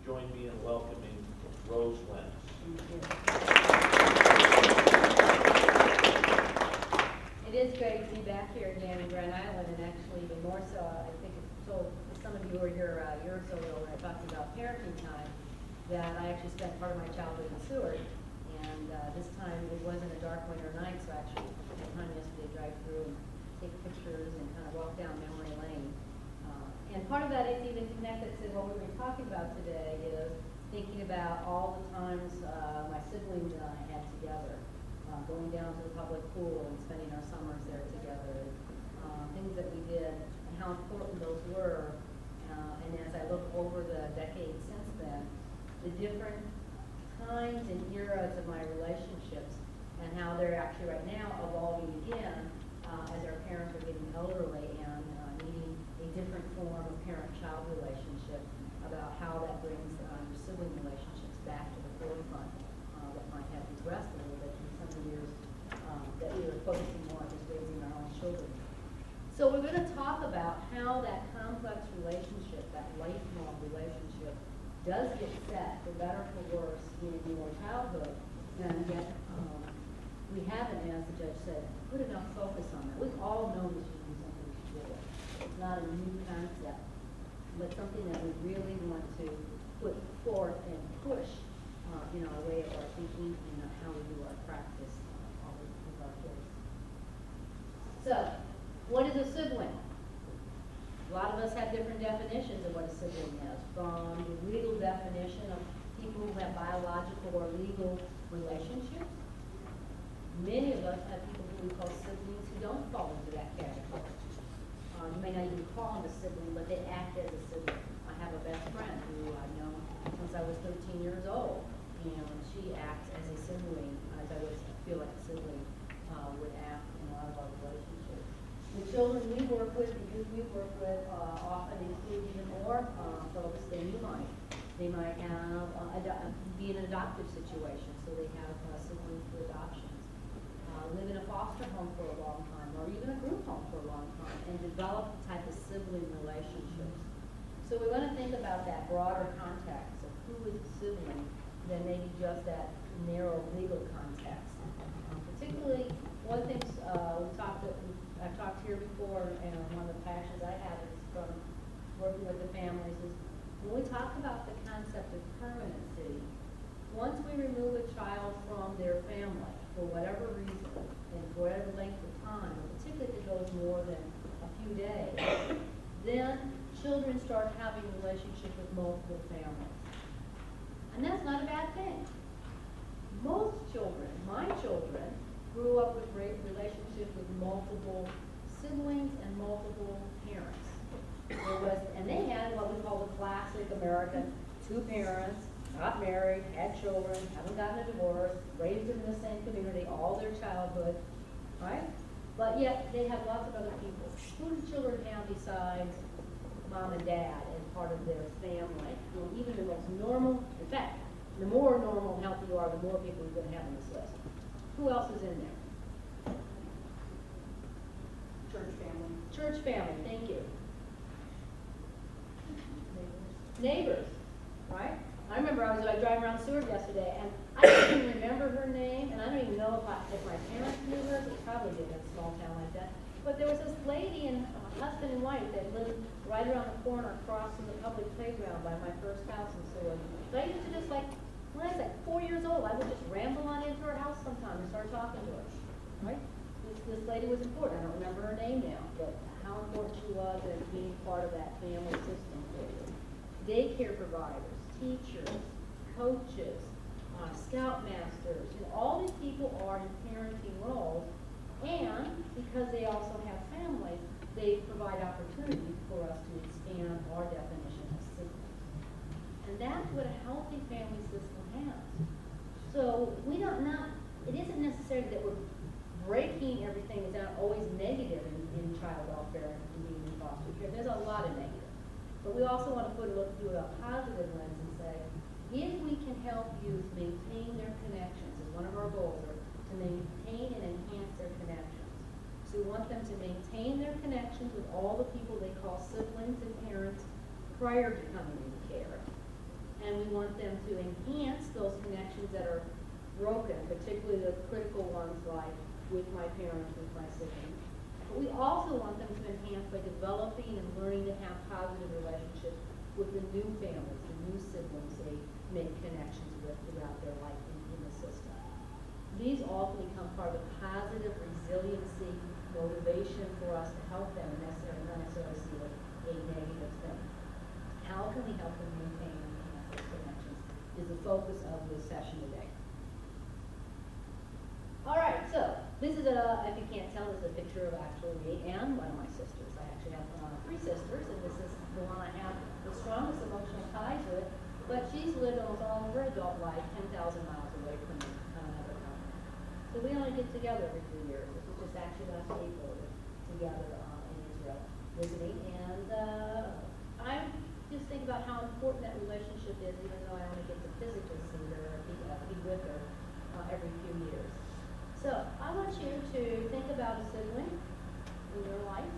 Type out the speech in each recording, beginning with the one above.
join me in welcoming Rose Lenz. It is great to be back here again in Grand Island, and actually even more so, I think some of you were here a year or so ago when I talked about parenting time, that I actually spent part of my childhood in Seward, and this time it wasn't a dark winter night, so I actually had time yesterday to drive through and take pictures and kind of walk down memory lane. And part of that is even connected to what we were talking about today, is thinking about all the times my siblings and I had together. Going down to the public pool and spending our summers there together, things that we did and how important those were. And as I look over the decades since then, the different times and eras of my relationships and how they're actually right now evolving again as our parents are getting elderly and needing a different form of parent-child relationship, about how that brings your sibling relationships back to the forefront that might have regressed a little bit in some of the years that we were focusing more on just raising our own children. So we're going to talk about how that complex relationship, that lifelong relationship, does get set, for better or for worse, in your childhood, and yet we haven't, as the judge said, put enough focus on that. We've all known this should be something we should do. It's not a new concept, but something that we really want to put forth and push in our way of our thinking and how we do our practice with our kids. So, what is a sibling? A lot of us have different definitions of what a sibling is. From the legal definition of people who have biological or legal relationships. Many of us have people who we call siblings who don't fall into that category. You may not even call them a sibling, but they act as a sibling. I have a best friend who I've known since I was 13 years old, and she acts as a sibling, as I would feel like a sibling would act in a lot of our relationships. The children we work with, the youth we work with, often include even more folks than you might. They might have be in an adoptive situation, so they have siblings for adoptions. Live in a foster home for a long time, or even a group home for a long time, and develop the type of sibling relationships. So we want to think about that broader context of who is a sibling than maybe just that narrow legal context. Particularly, one thing I've talked here before, and one of the passions I have is from working with the families, is when we talk about the concept of permanency, once we remove a child from their family, for whatever reason, and for whatever length of time, particularly if it goes more than a few days, then children start having a relationship with multiple families. And that's not a bad thing. Most children, my children, grew up with great relationships with multiple siblings and multiple parents. And they had what we call the classic American, two parents, not married, had children, haven't gotten a divorce, raised in the same community all their childhood, right? But yet they have lots of other people. Who do children have besides mom and dad as part of their family? Well, even the most normal, in fact, the more normal and healthy you are, the more people you're going to have on this list. Who else is in there? Church family. Church family, thank you. Neighbors, right? I remember I was driving around Seward yesterday, and I don't even remember her name, and I don't even know if my parents knew her, but probably did in a small town like that. But there was this lady and husband and wife that lived right around the corner across from the public playground by my first house in Seward. So I used to just when I was 4 years old, I would just ramble on into her house sometime and start talking to her, right? This lady was important. I don't remember her name now, but how important she was as being part of that family system for you. Daycare providers, teachers, coaches, scoutmasters, all these people are in parenting roles, and because they also have families, they provide opportunities for us to expand our definition of siblings. And that's what a healthy family system has. So it isn't necessarily that we're breaking everything. It's not always negative in child welfare and being in foster care. There's a lot of negative. But we also want to look through a positive lens and say, if we can help youth maintain their connections, as one of our goals, are to maintain and enhance their connections. So we want them to maintain their connections with all the people they call siblings and parents prior to coming into care. And we want them to enhance those connections that are broken, particularly the critical ones like with my parents, with my siblings. But we also want them to enhance by developing and learning to have positive relationships with the new families, the new siblings they make connections with throughout their life in the system. These all can become part of a positive resiliency motivation for us to help them, not necessarily see it a negative thing. How can we help them maintain and enhance those connections is the focus of this session today. All right, so this is if you can't tell, this is a picture of actually me and one of my sisters. I actually have 3 sisters, and this is the one I have the strongest emotional ties with, but she's lived almost all of her adult life 10,000 miles away from me on another continent. So we only get together every 3 years. This was just actually last April, we were together in Israel visiting, and I just think about how important that relationship is, even though I only get to physically see her or be with her every few years. So I want you to think about a sibling in your life.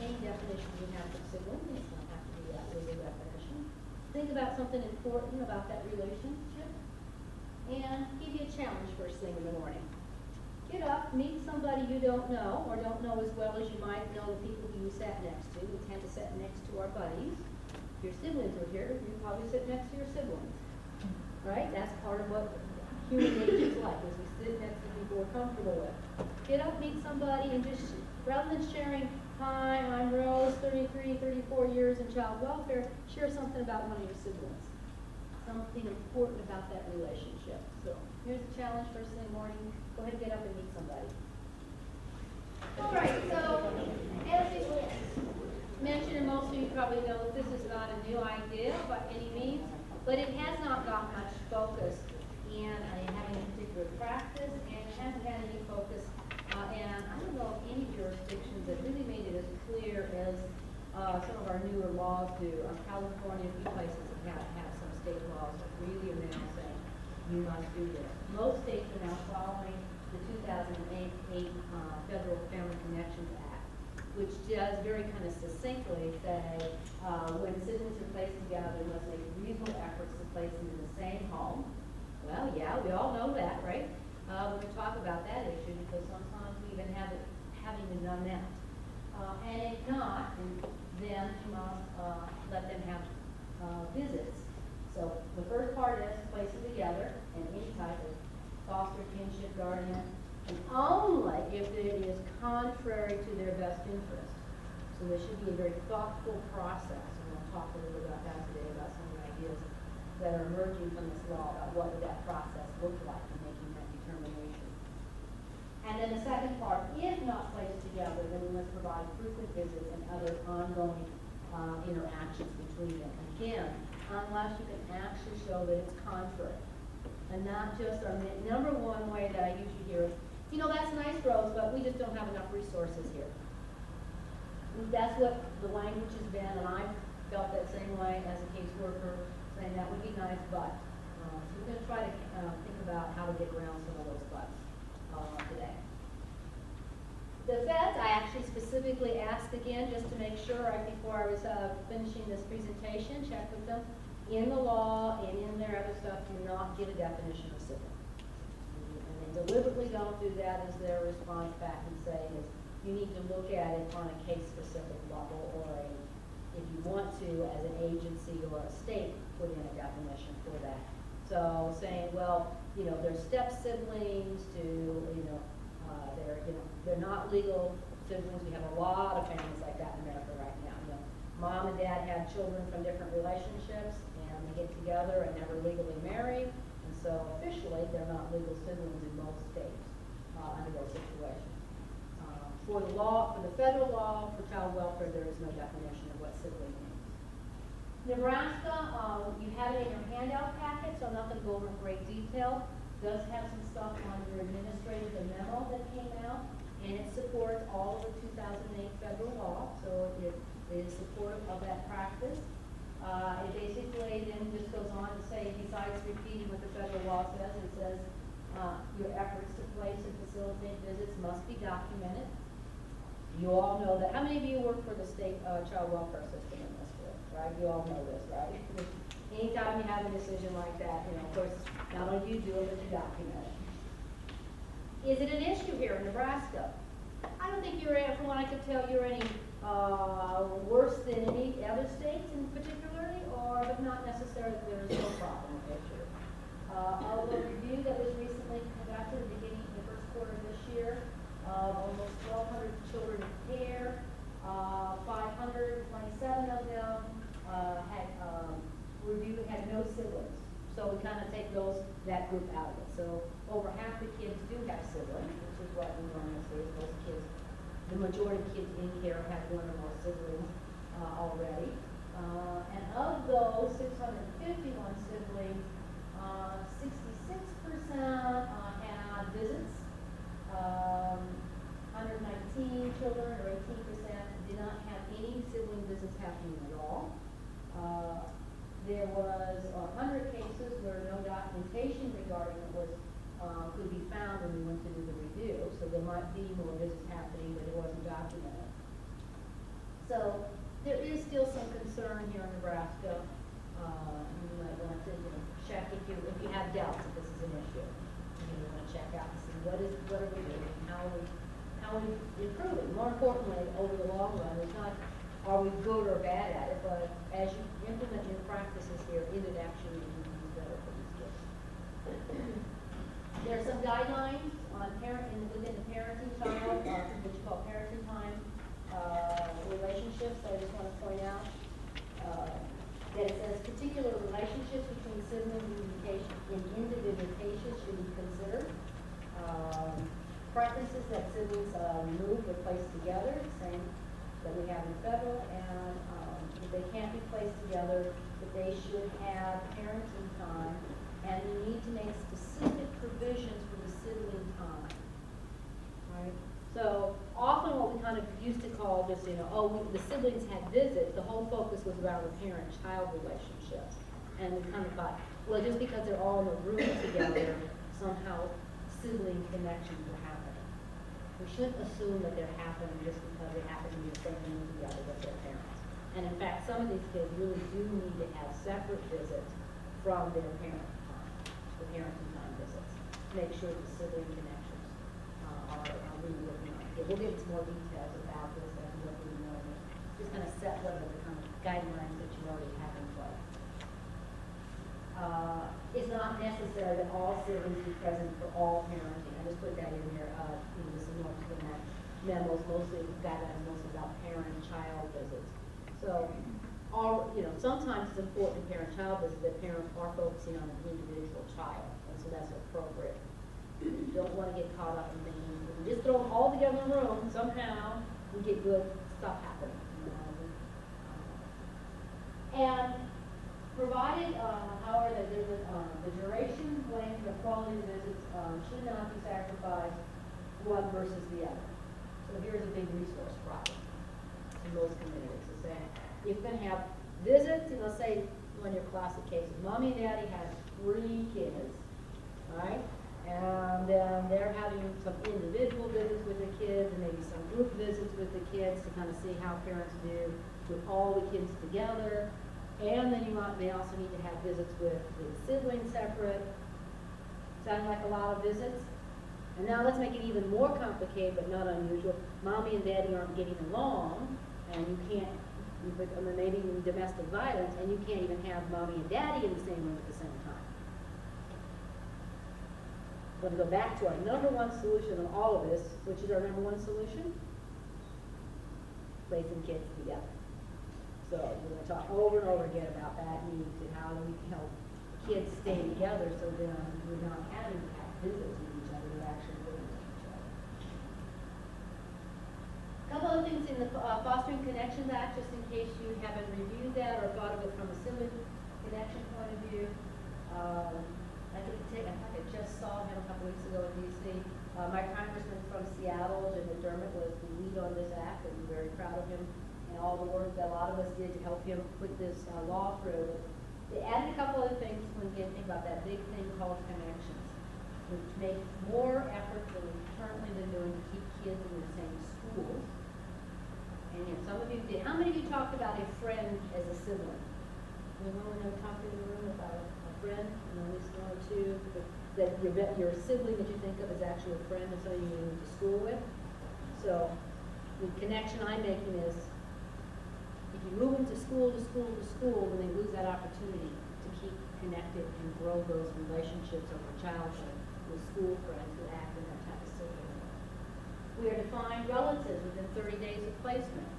Any definition you have for sibling, it doesn't have to be that legal definition. Think about something important about that relationship, and give you a challenge first thing in the morning. Get up, meet somebody you don't know, or don't know as well as you might know the people who you sat next to. We tend to sit next to our buddies. If your siblings are here, you probably sit next to your siblings. Right? That's part of what human nature is like, is we sit next to people we're comfortable with. Get up, meet somebody, and just, rather than sharing, hi, I'm Rose, 33, 34 years in child welfare, share something about one of your siblings. Something important about that relationship. So here's a challenge first thing in the morning. Go ahead and get up and meet somebody. All right, so as we mentioned, and most of you probably know that this is not a new idea by any means, but it has not got much focus in having a particular practice, and it hasn't had any focus, and I don't know of any jurisdictions that really made it as clear as some of our newer laws do. California, a few places have some state laws that really are now saying you must do this. Most states are now following the 2008 Federal Family Connections Act, which does very kind of succinctly say when siblings are placed together, we must make reasonable efforts to place them in the same home. Well, yeah, we all know that, right? We're going to talk about that issue because sometimes we even haven't done that. And if not, then you must let them have visits. So the first part is place them together in any type of foster, kinship, guardian, and only if it is contrary to their best interest. So there should be a very thoughtful process, and we'll talk a little bit about that today, about some of the ideas that are emerging from this law about what would that process look like in making that determination. And then the second part, if not placed together, then we must provide frequent visits and other ongoing interactions between them. Again, unless you can actually show that it's contrary. And not just our number one way that I usually hear is, you know, that's nice, Rose, but we just don't have enough resources here. That's what the language has been, and I've felt that same way as a caseworker, saying that would be nice, but. So we're going to try to think about how to get around some of those buts today. The feds, I actually specifically asked again just to make sure right before I was finishing this presentation, check with them. In the law and in their other stuff, do not give a definition of sibling. And they deliberately don't do that as their response back and say is you need to look at it on a case-specific level, or if you want to, as an agency or a state, put in a definition for that. So saying, well, you know, they're step siblings to, they're not legal siblings. We have a lot of families like that in America right now. You know, mom and dad had children from different relationships, and they get together and never legally married, and so officially they're not legal siblings in most states under those situations. For the federal law for child welfare, there is no definition of what sibling means. Nebraska, you have it in your handout packet, so I'm not going to go over in great detail. Does have some stuff on your administrative, the memo that came out, and it supports all of the 2008 federal law, so it is supportive of that practice. It basically then just goes on to say, besides repeating what the federal law says, it says your efforts to place and facilitate visits must be documented. You all know that. How many of you work for the state child welfare system in this group, right? You all know this, right? anytime you have a decision like that, you know, of course, not only do you do it, but you document it. Is it an issue here in Nebraska? I don't think you're, from what I could tell, you're any worse than any other states in particularly, or but not necessarily that there is no problem issue. Of a review that was recently conducted at the beginning of the first quarter of this year, almost 1,200 children in care, 527 of them had no siblings. So we kind of take that group out of it. So over half the kids do have siblings, which is what we normally say. Most kids, the majority of kids in care have one or more siblings already. And of those 651 siblings, 66% had visits. 119 children, or 18%, did not have any sibling visits happening at all. There was 100 cases where no documentation regarding it was could be found when we went to do the review. So there might be more visits happening, but it wasn't documented. So there is still some concern here in Nebraska. You might want to check if you have doubts if this is an issue. You want to check out and see what are we doing, how are we improving. More importantly, over the long run, it's not are we good or bad at it, but as you implement your practices here, is it actually making things better for these kids? There are some guidelines on within the parenting child, what you call parenting time relationships. I just want to point out that it says particular relationships between siblings in individual cases should be considered. Preferences that siblings move or place together, same that we have in federal, and if they can't be placed together, that they should have parenting time, and you need to make specific provisions for the sibling time. Right? So often what we kind of used to call just, the siblings had visits, the whole focus was around the parent-child relationships. And we kind of thought, well, just because they're all in a room together, somehow sibling connections are happening. We shouldn't assume that they're happening just because they happen to be in the same room together with their parents. And in fact, some of these kids really do need to have separate visits from their parent time, the parenting time visits, to make sure the sibling connections are really working on. We'll get into more details about this as we go through the morning. Just kind of set what are the kind of guidelines that you already have in place. It's not necessary that all siblings be present for all parenting. I just put that in here. This is more in that memos, mostly guidelines, mostly about parent-child visits. So, sometimes it's important in parent-child visits that parents are focusing on an individual child, and so that's appropriate. You don't want to get caught up in thinking if we just throw them all together in a room, somehow we get good stuff happening. And provided, however, that the duration, length, or quality of visits should not be sacrificed one versus the other. So here's a big resource problem in most communities. To say, if you're going to have visits, say one of your classic cases, mommy and daddy had 3 kids, right? And then they're having some individual visits with the kids and maybe some group visits with the kids to kind of see how parents do with all the kids together. And then you may also need to have visits with the siblings separate. Sound like a lot of visits? And now let's make it even more complicated, but not unusual. Mommy and daddy aren't getting along, and you can't, maybe even domestic violence, and you can't even have mommy and daddy in the same room at the same time. We're going to go back to our #1 solution of all of this, which is our #1 solution, placing kids together. So we're going to talk over and over again about that need to how do we help kids stay together so then we're not having to have visits with each other, we're actually living with each other. A couple other things in the Fostering Connections Act, just in case you haven't reviewed that or thought of it from a sibling connection point of view. I just saw him a couple weeks ago in D.C. My congressman from Seattle, Jim McDermott, was the lead on this act, and we're very proud of him and all the work that a lot of us did to help him put this law through. They added a couple other things when you think about that big thing called connections, which make more effort than we've currently been doing to keep kids in the same schools. And some of you did. How many of you talked about a friend as a sibling? Anyone want to talk in the room about a friend, and at least one or two, that your sibling that you think of is actually a friend, and somebody you went to school with? So, the connection I'm making is, if you move them to school, then they lose that opportunity to keep connected and grow those relationships over childhood with school friends who act in that type of sibling. We are defined relatives within 30 days of placement.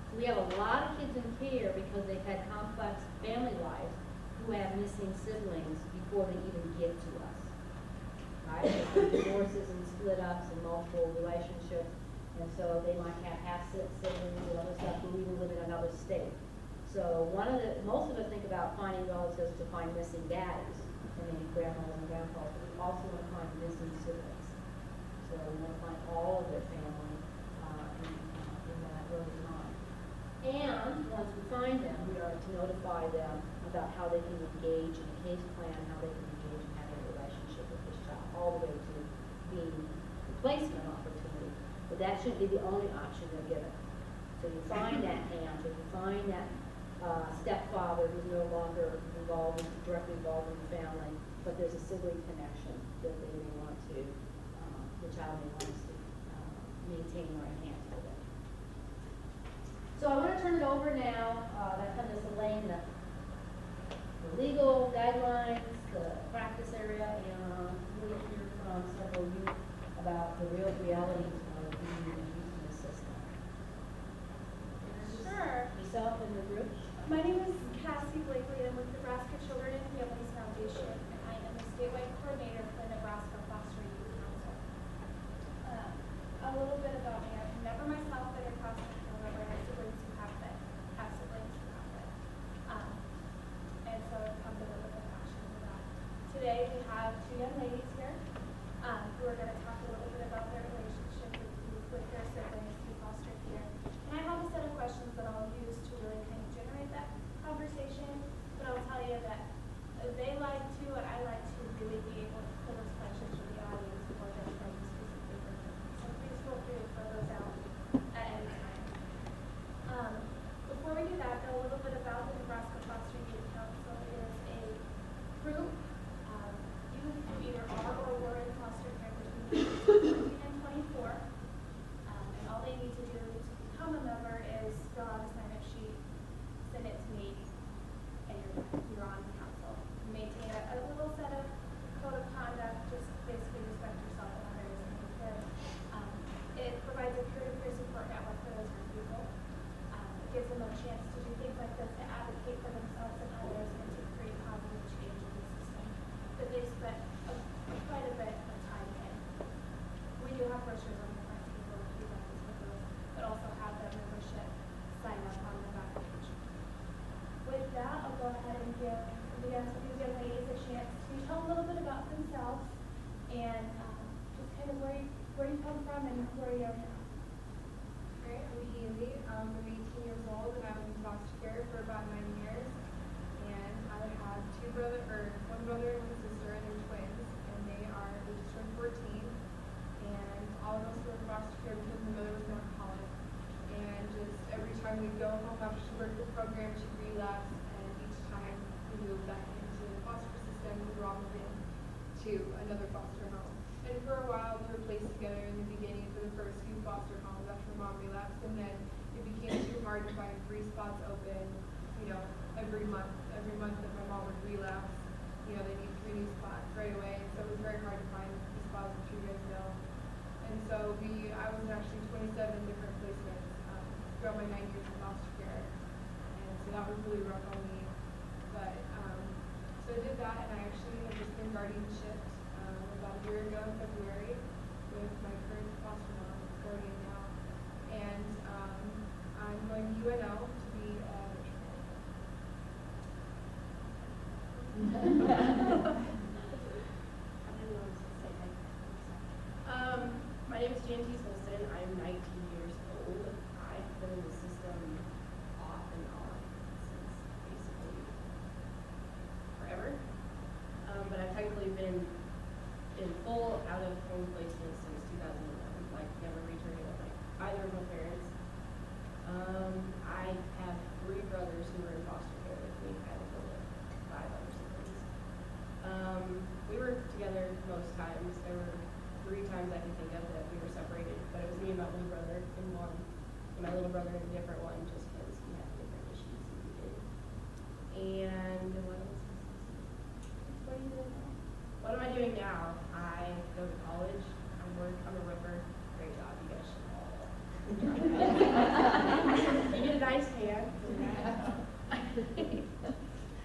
So we have a lot of kids in care because they've had complex family lives who have missing siblings before they even get to us. Right? There's divorces and split ups and multiple relationships. And so they might have half-siblings and other stuff who even live in another state. So most of us think about finding relatives to find missing daddies, and maybe grandmas and grandpas, but we also want to find missing siblings. So we want to find all of their family in that early time. And once we find them, we are to notify them about how they can engage in a case plan, how they can engage in having a relationship with this child, all the way to being a placement opportunity. But that shouldn't be the only option they're given. So you find that aunt, or you find that stepfather who's no longer directly involved in the family, but there's a sibling connection that they may want to, the child may want us to maintain or enhance with it. So I want to turn it over now, that kind of just laying the legal guidelines, the practice area, and we'll hear from several of you about the real realities of being and using the system. Sure. Yourself and the group? My name is Cassie Blakely. I'm with Nebraska Children and Families Foundation, and I am the statewide coordinator for the Nebraska Foster Youth Council. A little bit about me. I've never myself been in foster care, but I have siblings who have been. And so I've come to a little bit passionate about that. Today we have two young ladies here who are going to talk a little bit about their relationship with their siblings through foster care. And I have a set of questions that I'll use to really kind of generate that conversation, but I'll tell you that they like to, and I like to really be able to pull those questions from the audience for them from specifically for them. So please feel free to throw those out at any time. Before we do that, though, a little bit about the Nebraska Foster Youth Council. It is a group of youth who either are or were in foster care between ages 14 and 24. And all they need to do to become a member is fill out a sign-up sheet, send it to me, and you're on the council. You maintain a little set of code of conduct, just basically respect yourself and others. And it provides a peer-to-peer support network for those young people. It gives them a chance to do things like this, to advocate for themselves and others, and to create positive change in the system that they've spent quite a bit of time in. We do have brochures on the front table if you'd like to take those, but also have that membership sign up on the back page. With that, I'll go ahead and give these young ladies a chance to tell a little bit about themselves and just kind of where you come from and where you are now. Great, I'm Haley. I'm 18 years old and I was in foster care for about 9 years. And I have one brother and one sister, and they're twins, and they just turned 14. And all of us were in foster care because my mother was an alcoholic. And just every time we'd go home after she worked the program, she'd relapse, and each time we moved back into the foster system, we were all moving to another foster home. And for a while, we were placed together in the beginning for the first few foster homes after mom relapsed, and then it became too hard to find 3 spots open, every month that my mom would relapse, they need 3 new spots right away, and so it was very hard to find the spots, which you guys know. And so I was in actually 27 different placements throughout my 9 years in foster care, and so that was really rough on me. But, so I did that, and I actually have just been guardianship about a year ago in February with my current foster mom, guardian now. And I'm going to UNO to be a My name is Jantis Wilson. I'm 19 years old. I've been in the system off and on since basically forever. But I've technically been in full out-of-home placement since 2011, like never returning with either of my parents. I have 3 brothers who were in foster care with me. I have times I can think of that we were separated, but it was me and my little brother in one, and my little brother in a different one, just because we had different issues than we did. And what else? What are you doing now? What am I doing now? I go to college. I'm a roofer. Great job, you guys should all. You get a nice hand.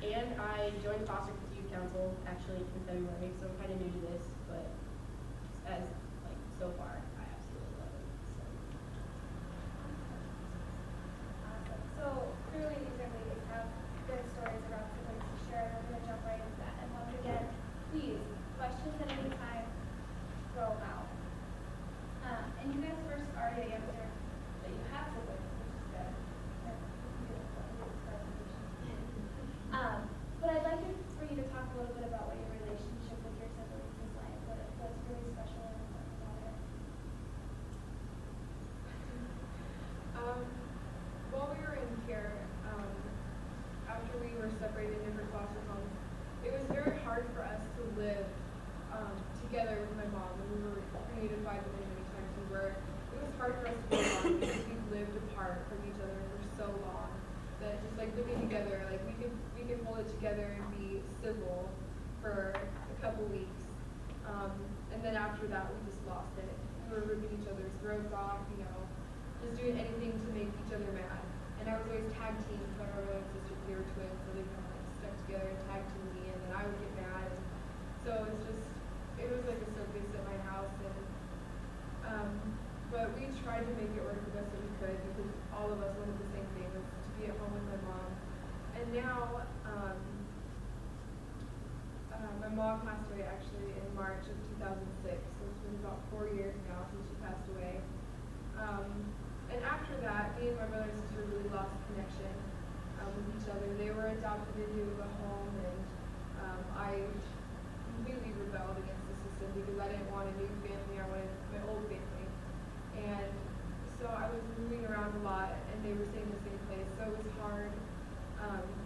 And I joined foster youth council actually in February, so I'm kind of new to this, but as like so far, I absolutely love it. So. Awesome. So clearly these young ladies have good stories around siblings to share, and I'm going to jump right into that. And once again, please, questions at any time, throw them out. And you guys first already answered that you have siblings, which is good. That's beautiful in this presentation. But I'd like for you to talk a little bit about what your relationship with your siblings is like, what's really special and important about it. While we were in care, after we were separated in different foster homes, it was very hard for us to live together with my mom, and we were reunified many times. It was hard for us to get along because we lived apart from each other for so long that just like living together, like we could hold it together and be civil for a couple weeks, and then after that we just lost it. We were ripping each other's throats off, just doing anything to make each other mad. And I was always tag teamed with my brother and sister because they were twins, so they kind of like stuck together and tag teamed me, and then I would get mad. And so it was like a circus at my house, but we tried to make it work the best that we could because all of us wanted the same thing, was to be at home with my mom. And now, my mom passed away actually in March of 2006, so it's been about 4 years now since she passed away. And after that, me and my brother and sister really lost connection with each other. They were adopted into a home, and I completely rebelled against the system because I didn't want a new family, I wanted my old family. And so I was moving around a lot, and they were staying in the same place, so it was hard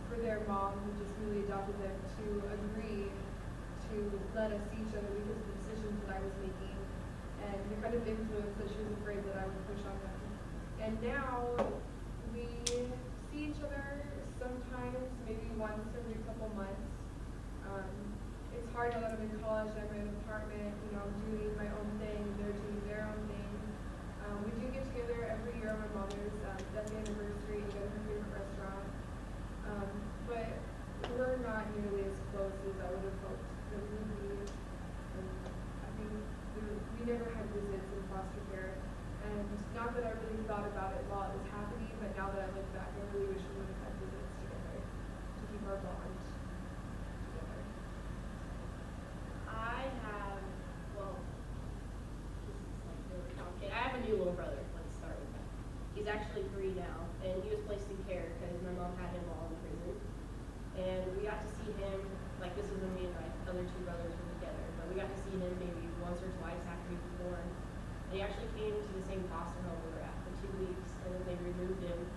for their mom, who just newly adopted them, to agree to let us see each other because of the decisions that I was making and the kind of influence that she was afraid that I would push on them. And now we see each other sometimes, maybe once every couple months. It's hard now that I'm in college and I'm in an apartment, I'm doing my own thing, they're doing their own thing. We do get together every year on my mother's death anniversary to go to her favorite restaurant. But we're not nearly as close as I would have hoped that we would be. I think we never had visits in foster care. And not that I really thought about it while it was happening, but now that I look back, I really wish we would have had visits together to keep our bond together. I have, well, this is like really complicated. I have a new little brother. Let's start with that. He's actually 3 now, and he was placed in care because my mom had him while in prison. And we got to see him, like this was when me and my other 2 brothers were together, but we got to see him maybe once or twice after he was born. And he actually came to the same foster home we were at for 2 weeks, and then they removed him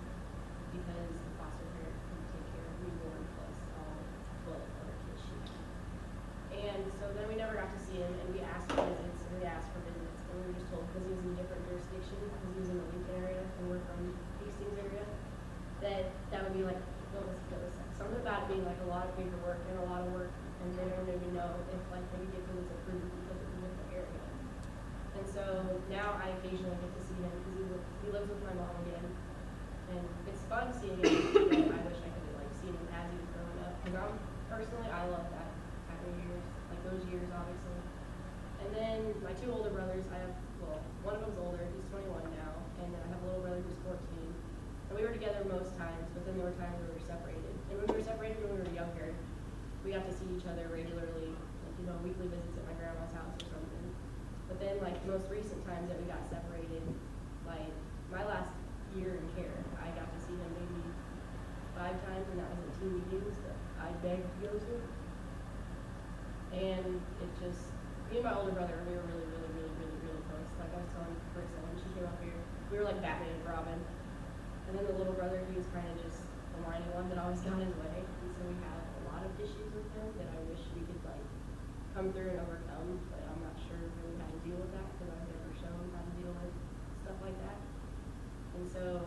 because the foster parents couldn't take care of newborn plus all 12 other kids she had. And so then we never got to see him, and we asked for visits, and we asked for visits, and we were just told because he was in a different jurisdiction, because he was in the Lincoln area, and we're from Hastings area, that would be like, something about it being like a lot of paperwork and a lot of work, and they don't even know if like maybe get visits approved because it's a different area. And so now I occasionally get to see him because he lives with my mom again, and it's fun seeing him. But I wish I could have like seen him as he was growing up, because personally I love that type of years, like those years obviously. And then my 2 older brothers, one of them's older, he's 21 now, and then I have a little brother who's 14. And we were together most times, but then there were times where we were separated. And when we were separated when we were younger, we got to see each other regularly, like, weekly visits at my grandma's house or something. But then, like, the most recent times that we got separated, like, my last year in care, I got to see him maybe 5 times, and that was at team meetings that I begged to go to. And it just, me and my older brother, we were really, really, really, really, really close. Like I was telling Carissa when she came up here, we were like Batman and Robin. And then the little brother, he was kind of just the whiny one that always got his way. And so we have a lot of issues with him that I wish we could like come through and overcome, but I'm not sure really how to deal with that because I've never shown how to deal with stuff like that. And so,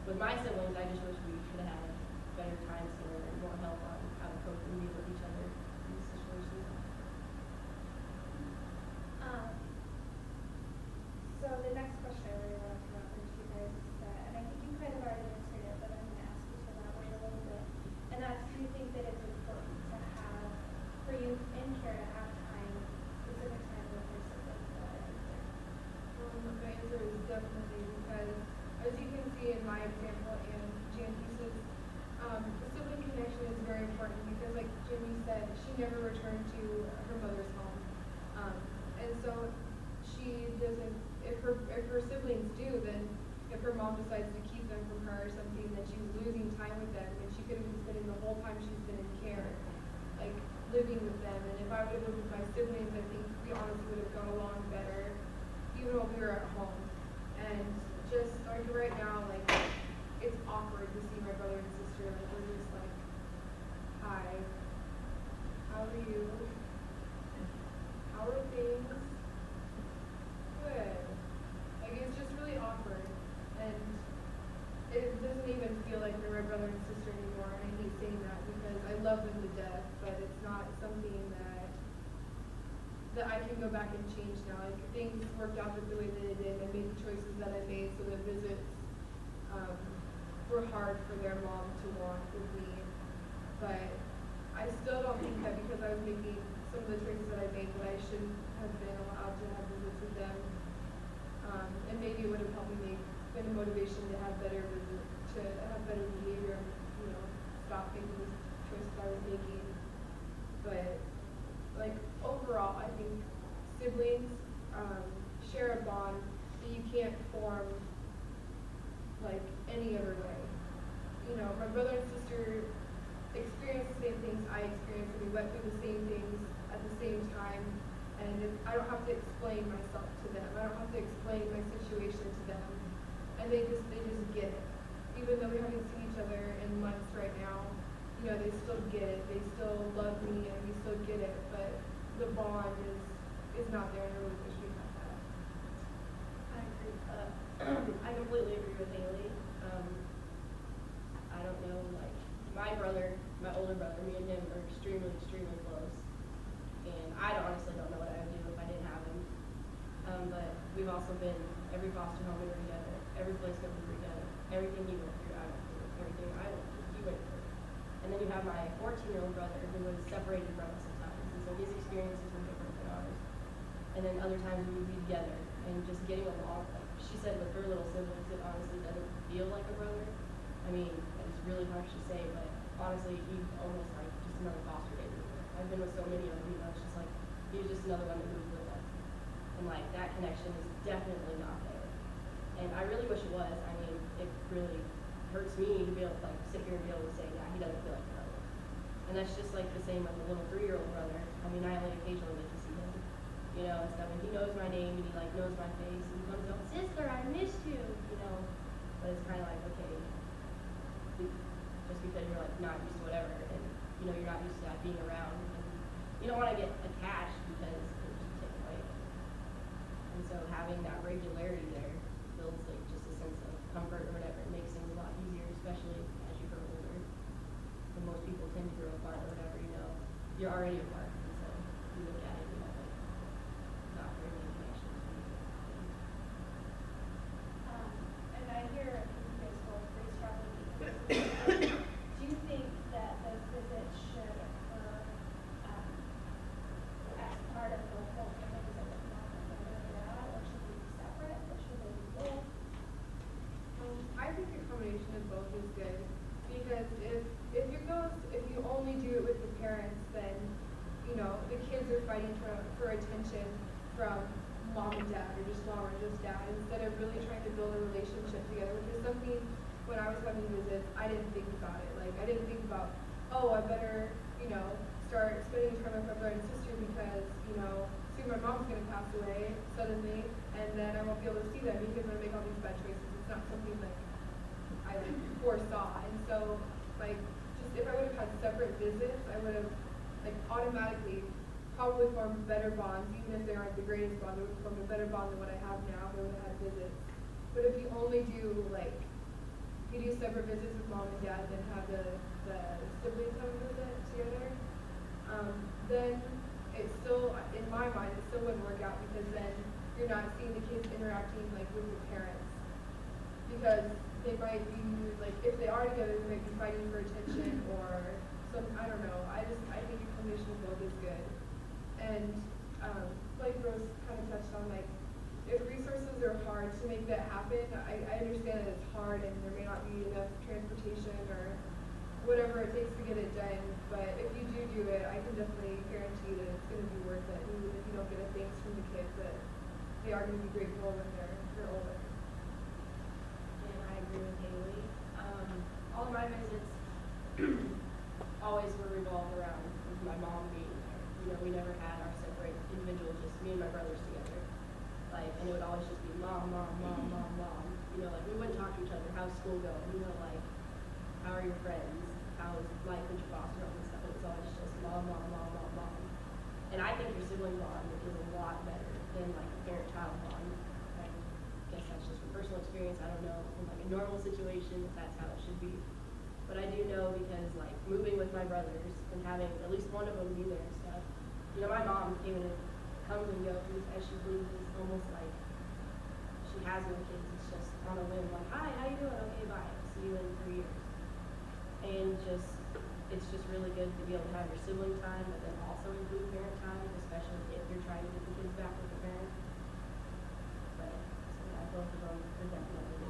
with my siblings, I just wish we could have had better times together and more help on how to cope and deal with each other in these situations. So the next question I really want to come up with you guys is that, and I think you kind of already answered it, but I'm going to ask you to elaborate a little bit. And that's, do you think that it's important to have, for you in care to have time, specific time with your siblings? My answer is definitely because, as you can see in my example and Jantice's, the sibling connection is very important because, like Jimmy said, she never returned to her mother's home, and so she doesn't. If her siblings do, then if her mom decides to keep them from her or something, then she's losing time with them, and she could have been spending the whole time she's been in care, like living with them. And if I would have lived with my siblings, I think we honestly would have got along better, even while we were at home. And just like right now, like it's awkward to see my brother and sister. Like we're just like, hi, how are you? How are things? Good. Like it's just really awkward, and it doesn't even feel like they're my brother and sister anymore. And I hate saying that because I love them to death, but it's not something that I can go back and change now. Like things worked out the way that it did. I made the choices that I made, so the visits were hard for their mom to want with me. But I still don't think that because I was making some of the choices that I made that I shouldn't have been allowed to have visits with them. And maybe it would have helped me been a motivation to have better behavior, and, stop making these choices I was making. But like overall, I think siblings share a bond that you can't form like any other way. My brother and sister experienced the same things I experienced, and we went through the same things at the same time. And I don't have to explain myself to them. I don't have to explain my situation to them. And they just get it. Even though we haven't seen each other in months right now, they still get it. They still love me and we still get it. But the bond is not there, and I really wish we had that. I agree. I completely agree with Haley. I don't know, like my older brother, me and him are extremely, extremely close. And I honestly don't know what I would do if I didn't have him. But we've also been every foster home we were together, every place that we were together, everything he went through, I went through, everything I went through, he went through. And then you have my 14-year-old brother who was separated from us sometimes, and so his experiences were different than ours. And then other times we would be together and just getting along. Like she said with her little siblings, it honestly doesn't feel like a brother. I mean, it's really harsh to say, but honestly, he's almost like just another foster baby. I've been with so many of them, it's just like, he was just another one that moved with us. And like, that connection is definitely not there. And I really wish it was. I mean, it really hurts me to be able to like sit here and be able to say, yeah, he doesn't feel like a brother. And that's just like the same with a little 3-year-old brother. I mean, I only occasionally get to see him, and stuff. And he knows my name and he like knows my face and he comes up, sister, I missed you, But it's kind of like, okay, just because you're like not used to whatever, and you're not used to that being around, and you don't want to get attached because it just take away. And so having that regularity there builds like just a sense of comfort or whatever. It makes things a lot easier, especially as you grow older. And most people tend to grow apart or whatever, you're already apart, and so you look at it and you have like not very many connections. And I hear you guys both pretty strongly. Do you think that those visits should occur as part of the whole family visit with mom and dad, or should they be separate, or should they be both? I think a combination of both is good because if you only do it with the parents, then the kids are fighting for attention from mom and dad, or just mom or just dad, instead of really trying to build a relationship together, which is something when I was having visits I didn't think about it. Like I didn't think about, I better start spending time with my brother and sister because soon my mom's gonna pass away suddenly, and then I won't be able to see them because I'm gonna make all these bad choices. It's not something like I foresaw, and so like just if I would have had separate visits, I would have like automatically probably form better bonds, even if they aren't the greatest bond, they would form a better bond than what I have now if I would have had visits. But if you only do, like, you do separate visits with mom and dad, then have the siblings have a visit together, then it's still, in my mind, it still wouldn't work out, because then you're not seeing the kids interacting, like, with the parents. Because they might be, like, if they are together, they might be fighting for attention or some, I don't know. I think a combination of both is good. And, like Rose kind of touched on, like, if resources are hard to make that happen, I understand that it's hard and there may not be enough transportation or whatever it takes to get it done. But if you do it, I can definitely guarantee that it's going to be worth it. Even if you don't get a thanks from the kids, that they are going to be grateful when they're older. And I agree with Haley. All of my visits always were revolved around my mom being there. You know, we never had our separate individuals, just me and my brothers together. Like, and it would always just be mom, mom, mom, mom, mom. You know, like, we wouldn't talk to each other. How's school going? You know, like, how are your friends? How's life with your foster home and stuff? It was always just mom, mom, mom, mom, mom. And I think your sibling bond is a lot better than, like, a parent-child bond. I guess that's just from personal experience. I don't know, in, like, a normal situation, if that's how it should be. But I do know because, like, moving with my brothers and having at least one of them be there and stuff. You know, my mom came in and comes and goes as she pleases, almost like she has no kids. It's just on a whim, like, hi, how you doing? Okay, bye. See you in 3 years. And it's just really good to be able to have your sibling time, but then also include parent time, especially if you're trying to get the kids back with the parents. But so yeah, both of them are definitely,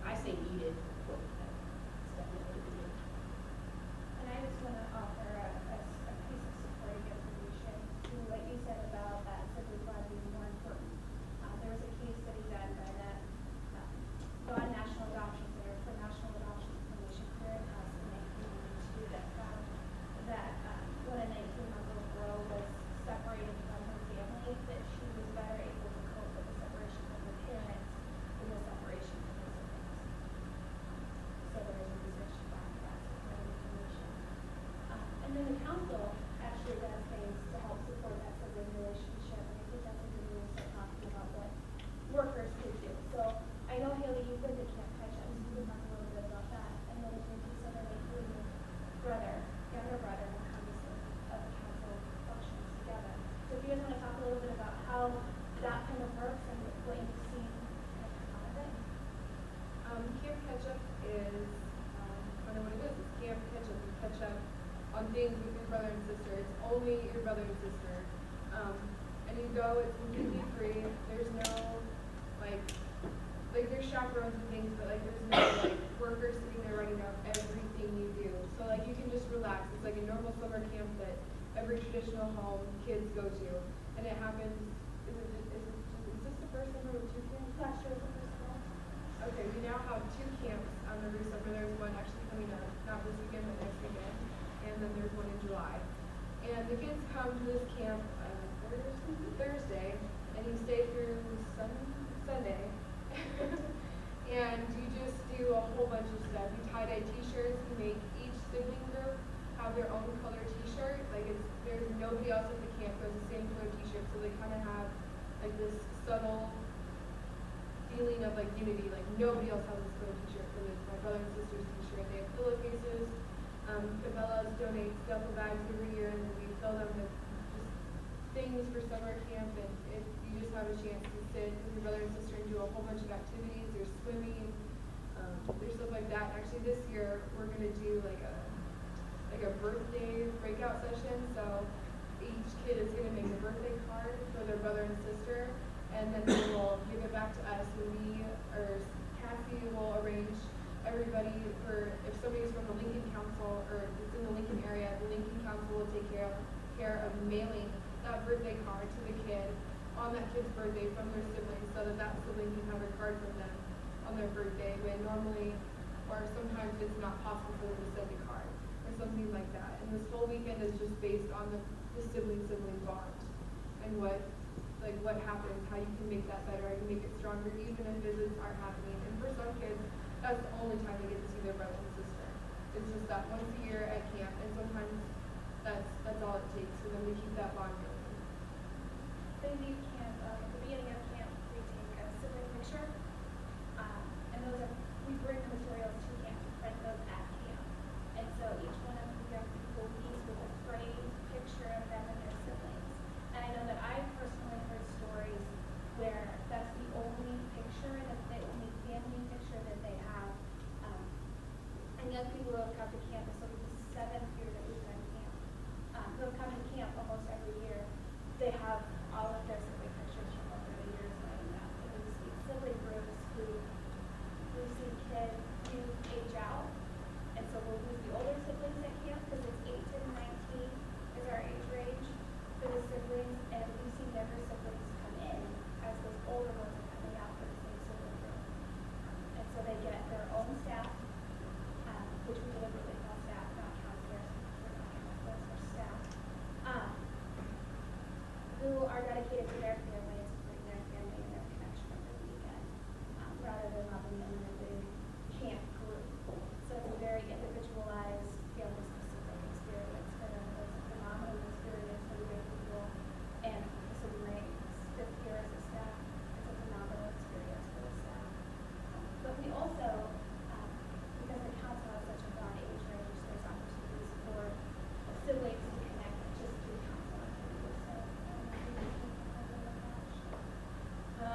I say needed, but it's definitely needed. And I just want to offer a piece of supporting information to what you said about that sibling bond being more important. There was a case study done by the non-national adoption center for national adoption information clearinghouse in 1992 that found that when a 19-month-old girl was separated from her family, that she was better able to cope with the separation from her parents than the separation from her siblings. So there was a research to back that supporting information. And then the council actually does things to help support that sibling relationship, and I think that's a good way to start talking about what workers could do. So I know, Haley, you've been to Camp Ketchup, so you can talk a little bit about that. And then if you said that you and your younger brother, will come to some of the council functions together. So if you guys want to talk a little bit about how that kind of works and what you've seen kind of come out of it. Camp Ketchup is, I don't know what it is. It's Camp Ketchup. You catch up on things with your brother and sister. It's only your brother and sister. And you go, it's completely free. There's no, like there's chaperones and things, but, like, there's no, like, workers sitting there writing out everything you do. So, like, you can just relax. It's like a normal summer camp that every traditional home kids go to. And it happens, is this the first summer with 2 camps? Last year was the first one. Okay, we now have 2 camps every summer. There's one actually coming up, not this weekend, but next weekend. And then there's one in July. And the kids come to this camp Thursday, and you stay through Sunday. And you just do a whole bunch of stuff. You tie-dye t-shirts. You make each sibling group have their own color t-shirt. Like, there's nobody else at the camp who has the same color t-shirt, so they kind of have, like, this subtle feeling of, like, unity. Like, nobody else has this color t-shirt, but it's my brother and sister's t-shirt. They have pillowcases. Cabela's donates duffel bags every year, and then we fill them with just things for summer camp. And if you just have a chance to sit with your brother and sister and do a whole bunch of activities, there's swimming, there's stuff like that. And actually, this year we're gonna do like a birthday breakout session. So each kid is gonna make a birthday card for their brother and sister, and then they will give it back to us. And Cassie will arrange everybody for, if somebody's from the Lincoln Council or it's in the Lincoln area, the Lincoln Council will take care of mailing that birthday card to the kid on that kid's birthday from their siblings, so that sibling can have a card from them on their birthday, when normally or sometimes it's not possible for them to send a card or something like that. And this whole weekend is just based on the sibling bond and what happens, how you can make that better, how you can make it stronger, even if visits aren't happening. And for some kids, that's the only time they get to see their brother and sister. It's just that once a year at camp, and sometimes that's all it takes for them to keep that bond going? They leave camp, at the beginning of camp, we take a sibling picture. And those are, we bring the materials to camp to print those at camp. And so each one of the young people leaves with a framed picture of them and their siblings. And I know that I've personally heard stories where that's the only picture, that's the only family picture that they have. And young people who have come to camp, this will be the 7th year that we've done camp, who have come to camp almost every year, they have all of their sibling pictures from over the years laying up. And we've seen sibling groups who, we've seen kids who age out. And so we'll lose the older siblings at camp because it's 8 to 19 is our age range for the siblings. And we've seen younger siblings come in as those older ones are coming out for the same sibling group. And so they get their own staff, which we deliberately call staff, not counselors, because we're not counselors, we're staff, who are dedicated to their family and supporting their family and their connection over the weekend, rather than loving them in a big camp group. So it's a very individualized, family-specific experience for them. It's a phenomenal experience for the young people, and this will be my 5th year as a staff. It's a phenomenal experience for the staff. But we also, because the council has such a broad age range, there's opportunities for siblings to connect just through council activities. So,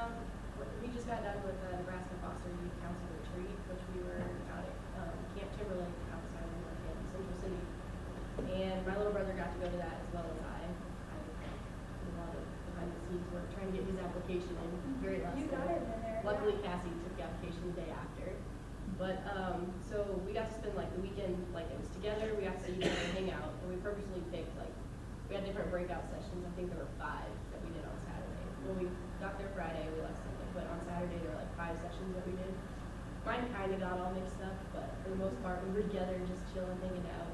we just got done with the Nebraska Foster Youth Council Retreat, which we were out at Camp Timberlake outside of North Canton, Central City. And my little brother got to go to that as well as I did a lot of behind the scenes work trying to get his application in. Very last you got it in there. Luckily, Yeah. Cassie took the application the day after. But so we got to spend like the weekend, like it was together. We got to see each other, hang out, and we purposely picked like we had different breakout sessions. I think there were 5 that we did on Saturday. When we got there Friday, we left Sunday, but on Saturday there were like 5 sessions that we did. Mine kind of got all mixed up, but for the most part we were together, just chilling, hanging out,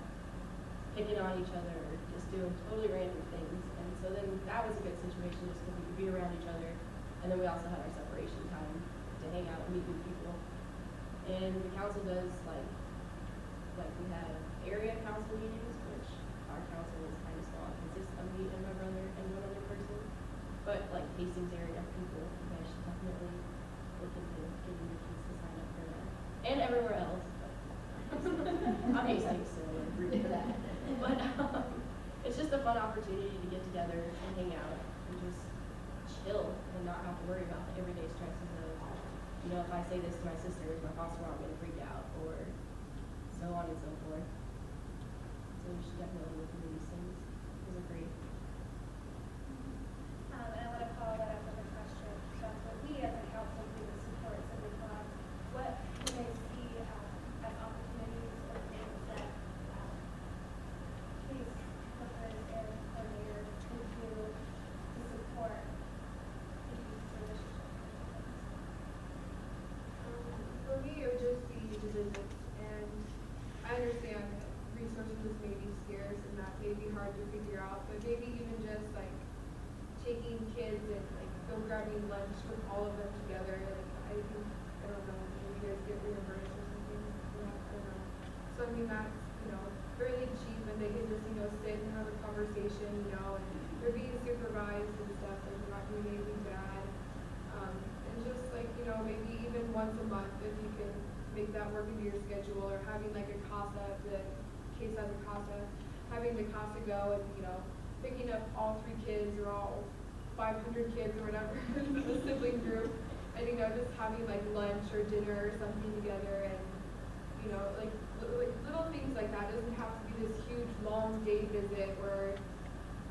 picking on each other, just doing totally random things. And so then that was a good situation just because we could be around each other, and then we also had our separation time to hang out and meet new people. And the council does like we have area council meetings, which our council is kind of small. It consists of me and my brother and one other person. But like Hastings area people, you guys should definitely look into getting your kids to sign up for that. And everywhere else. I'm Hastings, so I'm rooting for that. But it's just a fun opportunity to get together and hang out and just chill and not have to worry about the everyday stresses of, you know, if I say this to my sister, is my foster mom going to freak out, or so on and so forth. So you should definitely look into these things. Those are great. And I want to follow that up with a question. So that's what we as a council do to support sibling bonds. What do they see as opportunities or things that case workers and coordinators can do to support the youth relationship? For me, it would just be the visits, and I understand that resources may be scarce and that may be hard to figure out, but maybe even just like taking kids and like go grabbing lunch with all of them together. Like I think, I don't know, maybe you guys get reimbursed or something. Yeah, I don't know. Something that's, you know, fairly cheap and they can just, you know, sit and have a conversation, you know, and they're being supervised and stuff, like they're not doing anything bad. And just like, you know, maybe even once a month if you can make that work into your schedule, or having like a CASA, the case has a CASA, having the CASA go and, you know, picking up all 3 kids or all 500 kids or whatever in the sibling group, and, you know, just having like lunch or dinner or something together, and, you know, like little things like that. It doesn't have to be this huge long day visit where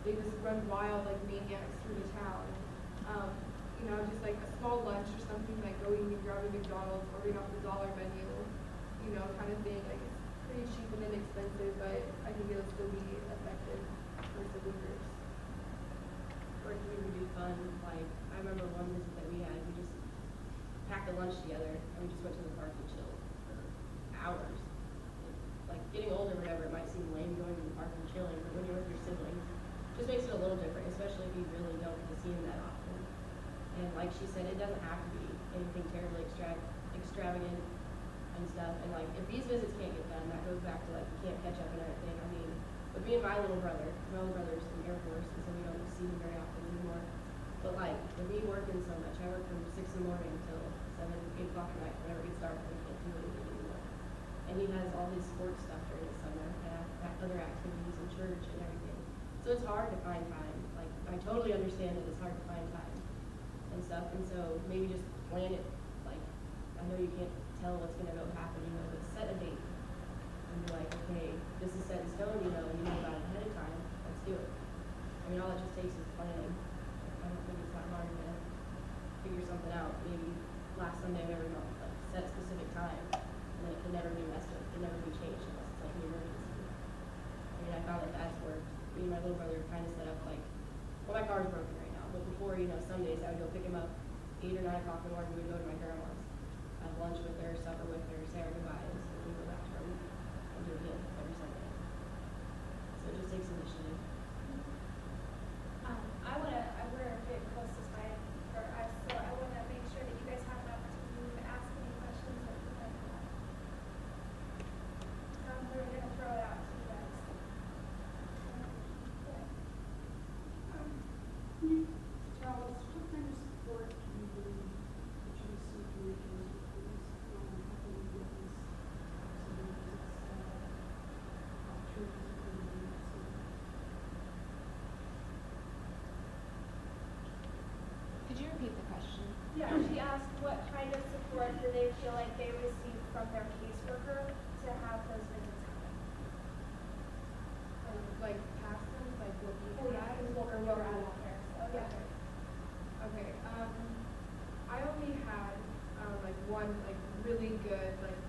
they just run wild like maniacs through the town. You know, just like a small lunch or something, like going and grabbing McDonald's, ordering off the dollar menu, you know, kind of thing. Like it's pretty cheap and inexpensive, but I think it'll still be effective for sibling groups. Or it can even be fun. Like I remember one visit that we had, we just packed a lunch together and we just went to the park and chilled for hours. Like getting older, whatever, it might seem lame going to the park and chilling, but when you're with your siblings, it just makes it a little different, especially if you really don't get to see them that often. And like she said, it doesn't have to be anything terribly extravagant and stuff. And like if these visits can't get done, that goes back to like you can't catch up and everything. I mean, But me and my little brother's in the Air Force, and so we don't see him very often anymore. But like, with me working so much, I work from 6 in the morning till 7, 8 o'clock at night, whenever it gets dark, and I can't do anything anymore. And he has all his sports stuff during the summer, and other activities in church and everything. So it's hard to find time. Like, I totally understand that it's hard to find time and stuff, and so maybe just plan it. Like, I know you can't tell what's gonna go happen, but set a date. And be like, okay, this is set in stone, you know about it ahead of time, let's do it. I mean, all it just takes is planning. I don't think it's that hard to figure something out. Maybe last Sunday of every month, like set a specific time, and then it can never be messed with, it can never be changed unless it's like an emergency. I mean, I found that that's worked. Me and my little brother kind of set up like, well, my car's broken right now, but before, some days I would go pick him up 8 or 9 o'clock in the morning, we would go to my grandma's, have lunch with her, supper with her, say our goodbyes, and we go back to our week and do it again every Sunday. So it just takes initiative. We're getting close to time for us, so I want to make sure that you guys have an opportunity to ask any questions that you might have. We're going to throw it out to you guys. Tell us what kind of support do you believe that you receive from your caseworkers helping you with this opportunities within the university? Could you repeat the question? Yeah, she asked what kind of support do they feel like they receive from their caseworker to have those visits happen? Like past them, like what we Oh, yeah, had, or what we're out there, so, Yeah. Okay. I only had like one like really good like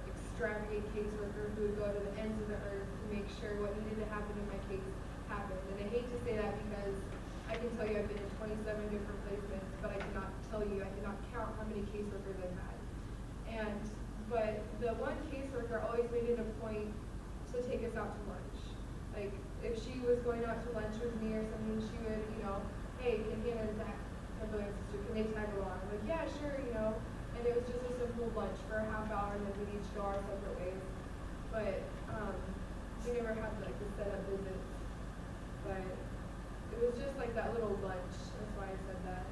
extravagant caseworker who would go to the ends of the earth to make sure what needed to happen in my case happened. And I hate to say that because I can tell you I've been in 27 different placements, but I cannot count how many caseworkers I've had. But the one caseworker always made it a point to take us out to lunch. Like if she was going out to lunch with me or something, she would, hey, can Hannah and Zach, my brother and sister, can they tag along? I'm like, yeah, sure, And it was just a simple lunch for a half hour, and then we'd each go our separate ways. But we never had like the set up visits. But it was just like that little lunch. That's why I said that.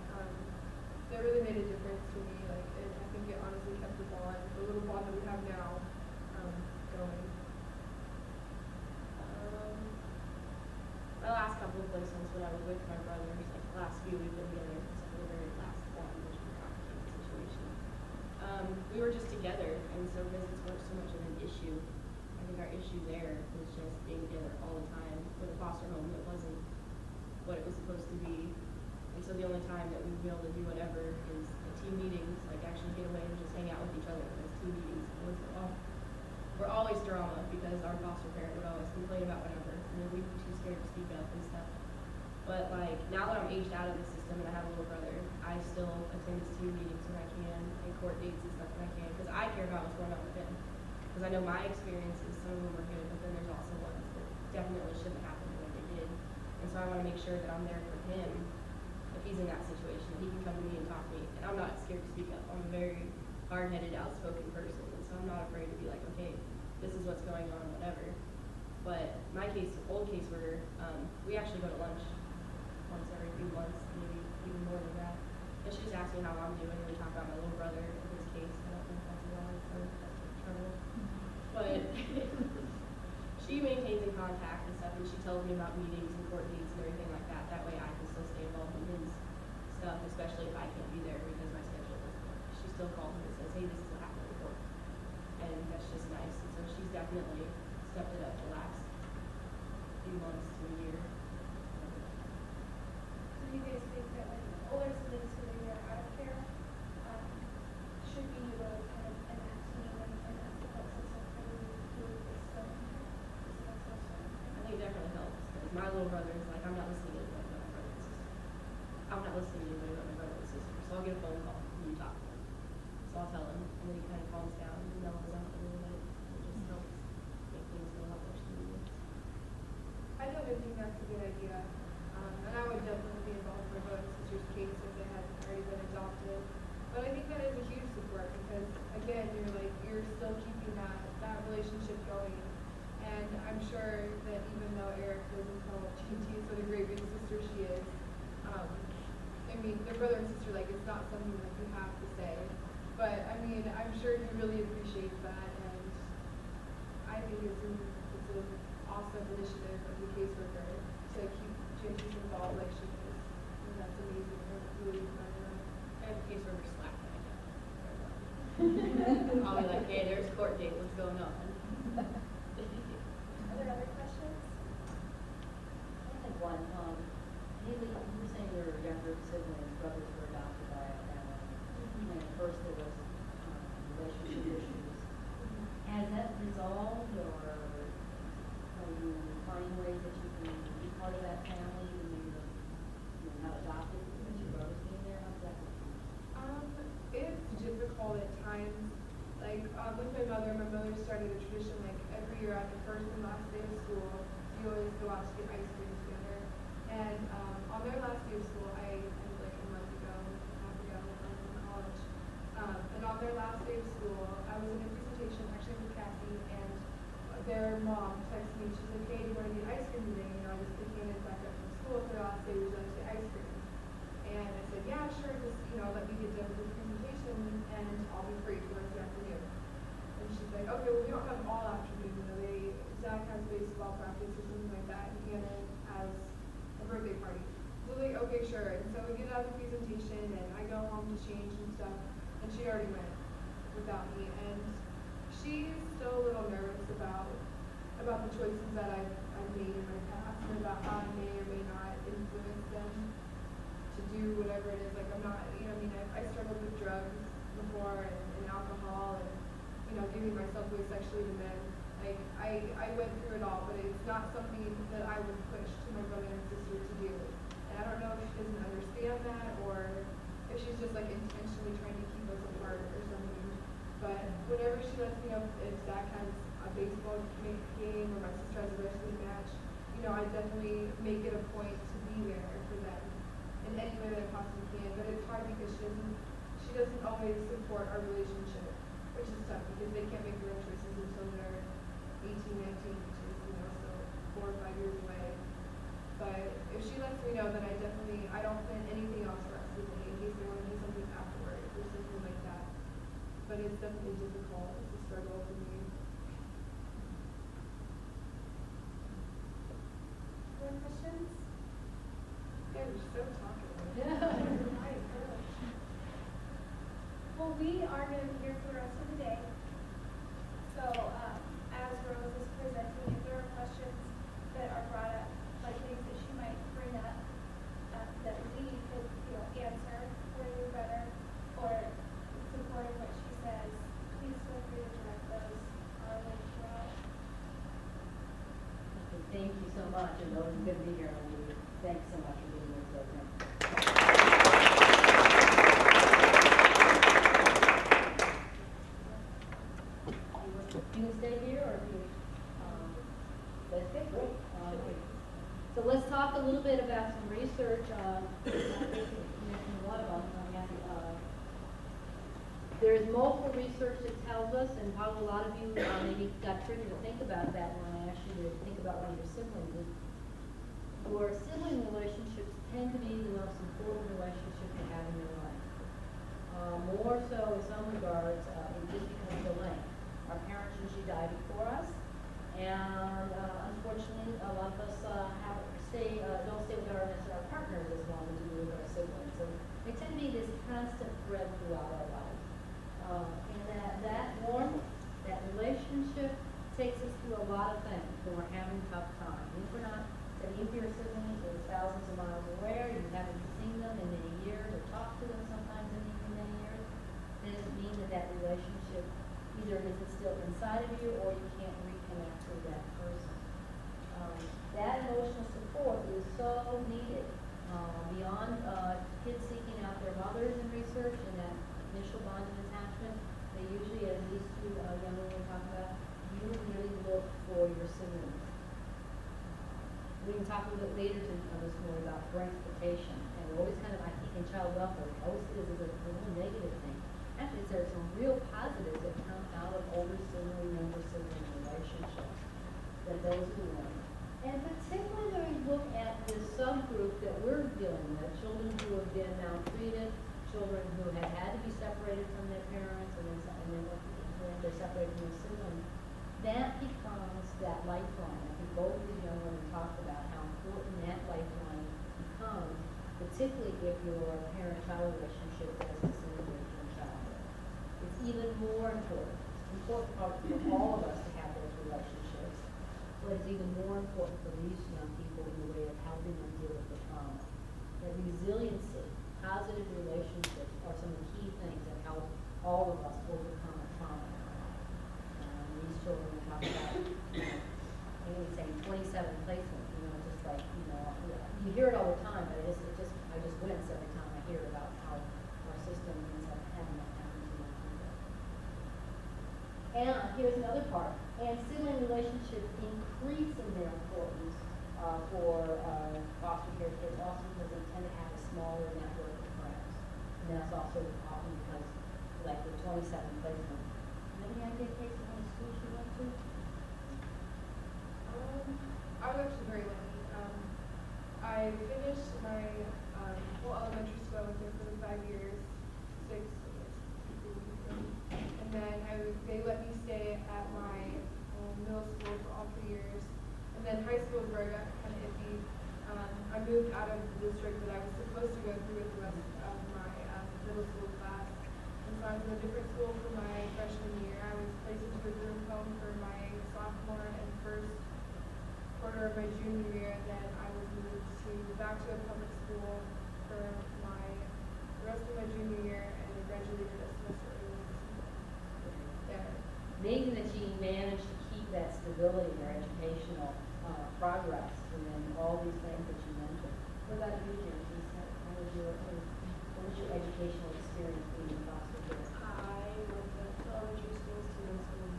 That really made a difference to me. Like, I think it honestly kept the bond, the little bond that we have now, going. My last couple of placements when I was with my brothers, like the last few we've been together, except for the very last one, which was a complicated situation. We were just together, and so visits weren't so much of an issue. I think our issue there was just being together all the time. With a foster home, it wasn't what it was supposed to be. And so the only time that we'd be able to do whatever is the team meetings, like actually get away and just hang out with each other. Those team meetings were always drama because our foster parent would always complain about whatever, and then we'd be too scared to speak up and stuff. But like now that I'm aged out of the system and I have a little brother, I still attend his team meetings when I can and court dates and stuff when I can because I care about what's going on with him. Because I know my experiences, some of them are good, but then there's also ones that definitely shouldn't happen the way they did. And so I want to make sure that I'm there for him if he's in that situation, that he can come to me and talk to me. And I'm not scared to speak up. I'm a very hard-headed, outspoken person, and so I'm not afraid to be like, okay, this is what's going on, whatever. But my old caseworker, we actually go to lunch once every few months, maybe even more than that. And she just asks me how I'm doing, and we talk about my little brother and his case. I don't think that's allowed, so that's trouble. But she maintains in contact and stuff, and she tells me about meetings and court dates and everything like that. That way I can still stay involved in his stuff, especially if I can't be there because my schedule doesn't work. She still calls me and says, hey, this is what happened in court. And that's just nice. And so she's definitely stepped it up the last few months to a year. Do you guys think that like older siblings who maybe are out of care should be able to kind of enact team and that support system for the who is still in care? I think it definitely helps. Because my little brother is like, I'm not listening to anybody but my brother and sister. I'm not listening to anybody but my brother and sister. So I'll get a phone call and you talk to him. So I'll tell him, and then he kind of calms down and mellows out a little bit. It just helps make things go a lot more smoothly. I definitely think that's a good idea. And I would definitely be involved in my brother and sister's case if they hadn't already been adopted. But I think that is a huge support because again, you're still keeping that relationship going. And I'm sure that even though Eric doesn't tell GT what a great big sister she is, I mean, their brother and sister, like, it's not something that you have to say. But, I mean, I'm sure he really appreciates that, and I think it's an awesome initiative of the caseworker to keep GMTs involved like she is. And that's amazing. I really admire that. I have a caseworker Slack that I get. I'll be like, hey, there's court date, what's going on? Are there other questions? I have one, Haley, you were saying your younger siblings, brothers were adopted by a family. And at first there was, relationship issues. Has that resolved, or are you finding ways that you can be part of that family, even though you're not adopted, because your brother's being there? How's that going? It's difficult at times. Like, with my mother started a tradition, like, every year on the first and last day of school, we always go out to get ice cream together. And, on their last day of school, I ended like a month ago, half ago, in college. And on their last day of school, I was in a presentation actually with Cassie, and their mom texted me. She's like, hey, do you want to get ice cream today? You know, I was picking it back up from school for their last day, would you like to get ice cream? And I said, yeah, sure, just, you know, let me get done with the presentation, and I'll be free for the rest of the afternoon. And she's like, okay, well, we don't have all afternoon, you know, Zach has baseball practice or something like that, and Hannah has a birthday party. So like, okay, sure. And so we get out of the presentation, and I go home to change and stuff, and she already went without me. And she's still a little nervous about the choices that I've made in my past, and about how I may or may not influence them to do whatever it is. Like, I'm not, you know, I mean, I struggled with drugs before, and alcohol, and, you know, giving myself away sexually to men. Like, I went through it all, but it's not something that I would push to my brother and sister to do. And I don't know if she doesn't understand that, or if she's just, like, intentionally trying to keep us apart or something. But whenever she lets me know if Zach has a baseball game or my sister has a wrestling match, you know, I definitely make it a point to be there for them in any way that I possibly can. But it's hard because she doesn't always support our relationship, which is tough because they can't make their own choices until they're 18, 19, which is, you know, so 4 or 5 years away. But if she lets me know, then I don't plan anything else for us in case they want to do something afterwards or something like that. But it's definitely difficult. It's a struggle for me. More questions? Yeah, we're so talkative. Nice, good. Well, we are going to be here for the rest of the day. So, as Rose is presenting, if there are questions that are brought up, like things that she might bring up, that we could, you know, answer for you better, or support of what she says, please feel free to direct those our way throughout. Okay, thank you so much, and those are good to be here, and thanks so much for being here today. Do you stay here, or do you, let's get through. So let's talk a little bit about some research, there's multiple research that tells us, and probably a lot of you maybe got triggered to think about that when I asked you to think about one of your siblings. Your sibling relationships tend to be the most important relationship you have in your life. More so in some regards, just because of the length. Our parents usually die before us, and unfortunately, a lot of us don't stay with our partners as long as we do with our siblings. So they tend to be this constant thread throughout our life. And that warmth, that relationship takes us through a lot of things when we're having a tough time. If we're not sitting with your siblings or thousands of miles away, or you haven't seen them in many years or talked to them sometimes in many years, it doesn't mean that relationship either isn't still inside of you or you can't reconnect with that person. That emotional support is so needed beyond kids seeking out their mothers in research and that initial bond of attachment. They usually, as these two young women talk about, you really look for your siblings. We can talk a little bit later this morning about parentification, and we're always kind of, I think, in child welfare, we always see this as a little negative thing. Actually, there's some real positives that come out of older sibling, younger sibling relationships. that those who learn. And particularly when we look at this subgroup that we're dealing with, children who have been maltreated, children who have had to be separated from their parents, and then when they're separated from their siblings, that becomes that lifeline. I think both of these young women talked about how important that lifeline becomes, particularly if your parent-child relationship does disintegrate in childhood. It's even more important. It's important for all of us to have those relationships, but it's even more important for these young people in the way of helping them deal with the trauma. That resiliency, positive relationships are some of the key things that help all of us overcome a trauma. These children we talk about, I would say 27 placements, just like, you hear it all the time, but I just wince every time I hear about how our system ends up having that happen to young people. And here's another part. And sibling relationships increase in their importance for foster care kids also because they tend to have a smaller network of friends. And that's also often because, like the 27 placements. Any idea, Casey, how many schools you went to? I was actually very lucky. I finished my whole elementary school. I was there for the 5 years, 6 years. And then they let me stay at my middle school for all 3 years. And then high school is where I got kind of iffy. I moved out of the district that I was supposed to go through with the rest of my middle school class. And so I was in a different school for my freshman year. I was placed into a group home for my sophomore and first quarter of my junior year. Then I was moved back to a public school for the rest of my junior year, and I graduated a semester early there. Amazing that she managed to keep that stability in her educational progress and all these things that you mentioned. What about you, Jim? What was your educational experience being in foster care? I went to elementary schools to middle school.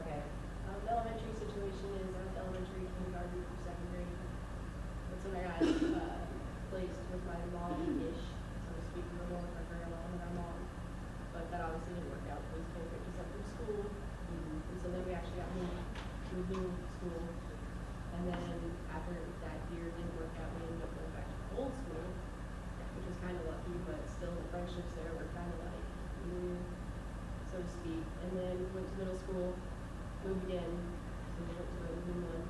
Okay. The elementary situation is I went to elementary, kindergarten through second grade. That's when I got placed with my mom-ish, so to speak. We were more with my grandma and our mom. But that obviously didn't work out because Kate picked us up from school. And so then we actually got moved to a new school. And then after that year didn't work out, we ended up going back to the old school, which was kind of lucky, but still the friendships there were kind of like, so to speak. And then went to middle school, moved again, so we went to a new one.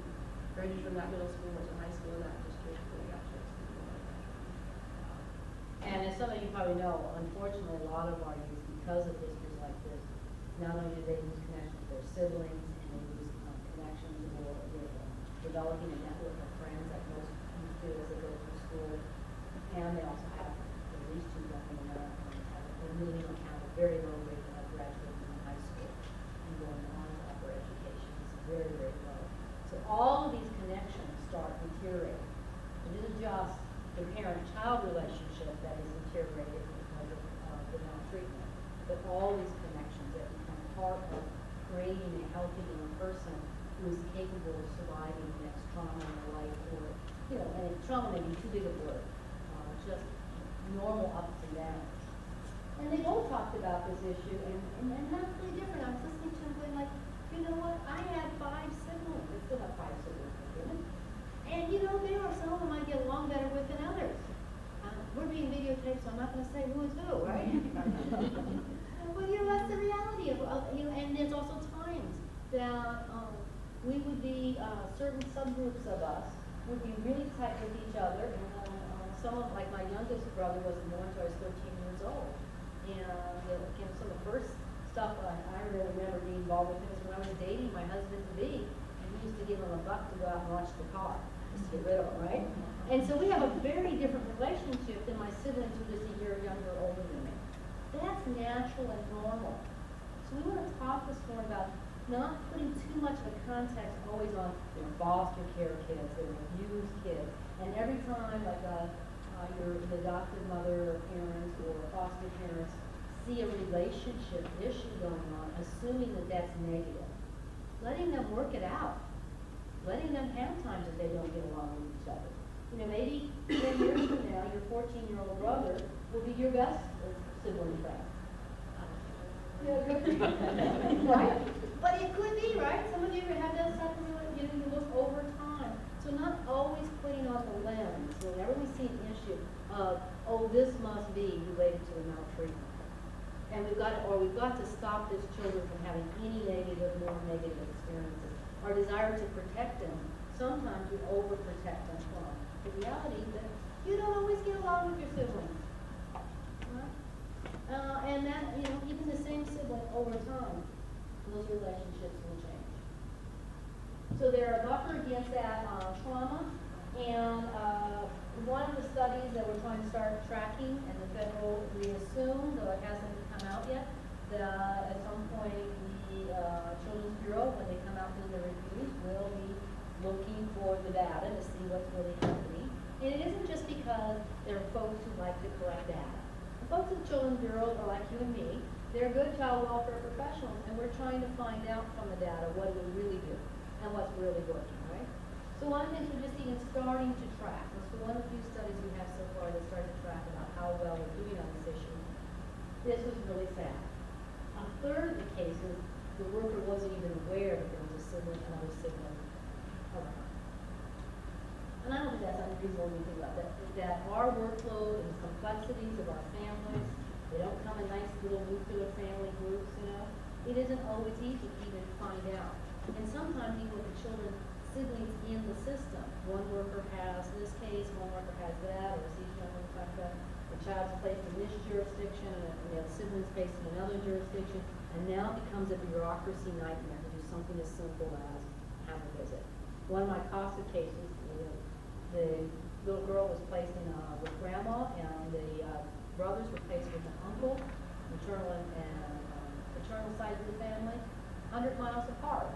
Graduated from that middle school, went to high school in that district, and I got transferred to one. And as some of you probably know, unfortunately, a lot of our youth, because of histories like this, not only do they lose connection with their siblings, and they lose connections or with developing a network of friends that most youth do as they go through school, and they also have, at least two young women a minimum have a very low rate of graduating from high school and going on to upper education. It's very, very low. So all of these connections start deteriorating. It isn't just the parent-child relationship that is deteriorated because of the maltreatment, but all these connections that become part of creating a healthy young person who is capable of surviving the next trauma in their life, or, and trauma may be too big a word, just normal ups and downs. And they both talked about this issue, and not really different. I was listening to them going like, you know what, I had 5 siblings. I still have 5 siblings, women. And there are some of them I get along better with than others. We're being videotaped, so I'm not going to say who is who, right? But that's the reality of and there's also times that we would be certain subgroups of us would be really tight with each other, and some of, like my youngest brother wasn't born until I was 13 years old, and some of the first stuff I really remember being involved with him is when I was dating my husband-to-be, and he used to give him $1 to go out and wash the car, just to get rid of him, right? And so we have a very different relationship than my siblings who are just a year younger or older than me. That's natural and normal. So we want to talk this morning about not putting too much of a context always on foster care kids or abused kids. And every time like your adopted mother or parents or foster parents see a relationship issue going on, assuming that that's negative, letting them work it out, letting them have times that they don't get along with each other. Maybe 10 years from now, your 14-year-old brother will be your best sibling friend. Yeah, good. Right? But it could be, right? Some of you have that stuff where you look over time. So not always putting on the lens whenever we see an issue of, oh, this must be related to the maltreatment. And we've got to stop these children from having any more negative experiences. Our desire to protect them, sometimes we overprotect them from the reality that you don't always get along with your siblings. Right? And that, even the same sibling over time, those relationships will change. So they're a buffer against that trauma. And one of the studies that we're trying to start tracking, and the federal, we assume, though it hasn't come out yet, that at some point the Children's Bureau, when they come out with their reviews, will be looking for the data to see what's really happening. And it isn't just because there are folks who like to collect data. The folks at the Children's Bureau are like you and me. They're good child welfare professionals, and we're trying to find out from the data what it will really do and what's really working, right? So one of the things we're just even starting to track, and so one of the few studies we have so far that started to track about how well we're doing on this issue, this was really sad. A third of the cases, the worker wasn't even aware that there was a sibling, another sibling around. And I don't think that's unreasonable when you think about that our workload and the complexities of our families, they don't come in nice little nuclear family groups, It isn't always easy to even find out. And sometimes even with the children, siblings in the system, one worker has this case, one worker has that, or as each one looks like that. The child's placed in this jurisdiction, and the sibling's placed in another jurisdiction, and now it becomes a bureaucracy nightmare to do something as simple as have a visit. One of my CASA cases, the little girl was placed in with grandma, and the brothers were placed with an uncle, maternal and paternal side of the family, 100 miles apart.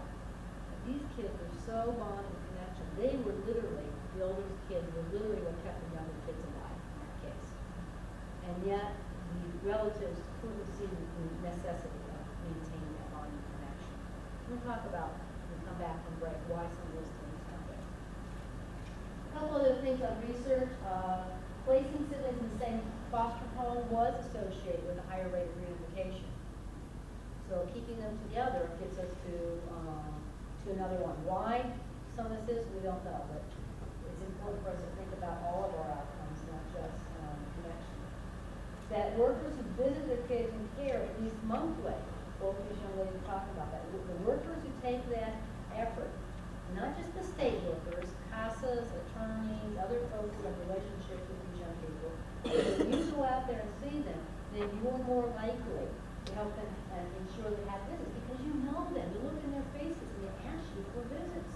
These kids were so bonded in connection. They were literally, the oldest kids were literally what kept the younger kids alive in that case. And yet, the relatives couldn't see the necessity of maintaining that bonding connection. We'll talk about, when we come back from break, why some of those things happen. A couple other things on research. Placing siblings in the same foster home was associated with a higher rate of reunification. So keeping them together gets us to another one. Why some of this is, we don't know, but it's important for us to think about all of our outcomes, not just connection. That workers who visit their kids in care at least monthly, both these young ladies talking about that, the workers who take that effort, not just the state workers, CASAs, attorneys, other folks who have relationships with these young people, when you go out there and see them, then you're more likely to help them and ensure they have visits because you know them. You look in their faces and they ask you for visits.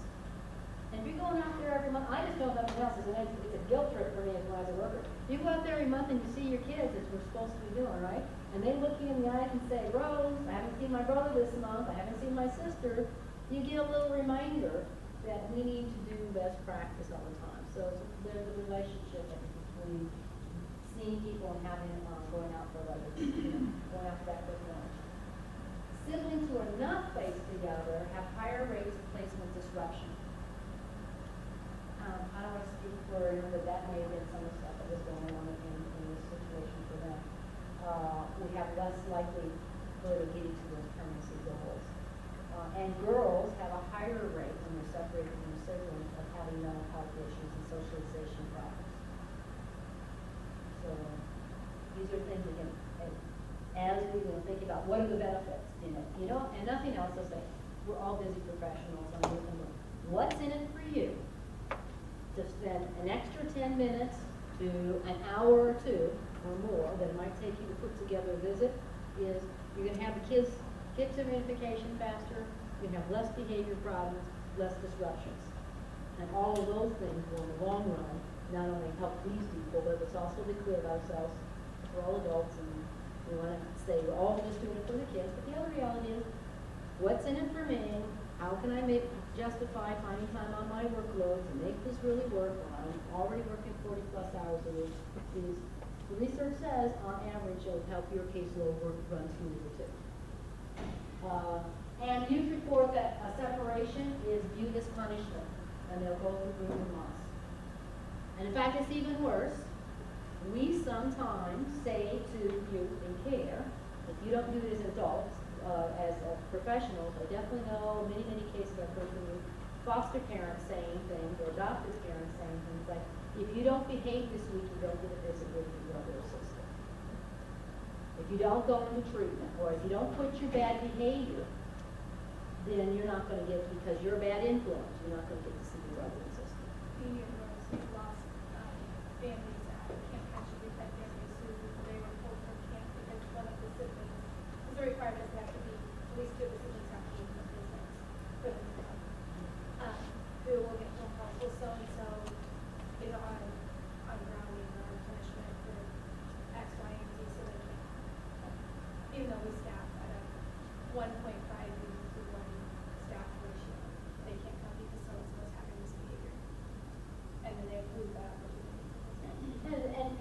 And if you're going out there every month, I just know nothing else. It's a guilt trip for me as a worker. You go out there every month and you see your kids, as we're supposed to be doing, right? And they look you in the eyes and say, Rose, I haven't seen my brother this month. I haven't seen my sister. You get a little reminder that we need to do best practice all the time. So there's a relationship between seeing people and having going out for going out for that quick lunch. Siblings who are not placed together have higher rates of placement disruption. I don't want to speak for them, but that may have been some of the stuff that was going on in this situation for them. We have less likelihood of getting to those permanency goals. And girls have a higher rate when they're separated from their siblings of having mental health issues and socialization problems. So these are things we can, as we think about what are the benefits in it, and nothing else. I'll say we're all busy professionals. So I'm looking at what's in it for you to spend an extra 10 minutes to an hour or two or more that it might take you to put together a visit. Is you're going to have the kids get to reunification faster. You're going to have less behavior problems, less disruptions. And all of those things will, in the long run, not only help these people, but it's also be clear of ourselves. We're all adults, and we want to say we're all just doing it for the kids. But the other reality is, what's in it for me? How can I justify finding time on my workload to make this really work when I'm already working 40 plus hours a week? The research says, on average, it'll help your caseload run smoother too. And youth report that a separation is viewed as punishment, and they'll go through grief and loss. And in fact, it's even worse. We sometimes say to youth in care, if you don't do it as adults, as professionals, I definitely know many, many cases I've heard from you, foster parents saying things, or adopted parents saying things like, if you don't behave this week, you don't get a visit with your brother or sister. If you don't go into treatment, or if you don't quit your bad behavior, then you're not gonna get, because you're a bad influence, you're not gonna get to see your brother and sister. Senior girls who've lost families at Camp Hatchery, had families who they were pulled from camp because one of the siblings, because the requirement is they have to be, at least two of the siblings have to be in the business for them to come. Who will get phone calls, well, so-and-so is on grounding or on punishment for X, Y, and Z, so they can't come. Even though we staff at a 1.5 to 1 staff ratio, they can't come because so-and-so is having this behavior. And then they lose that opportunity.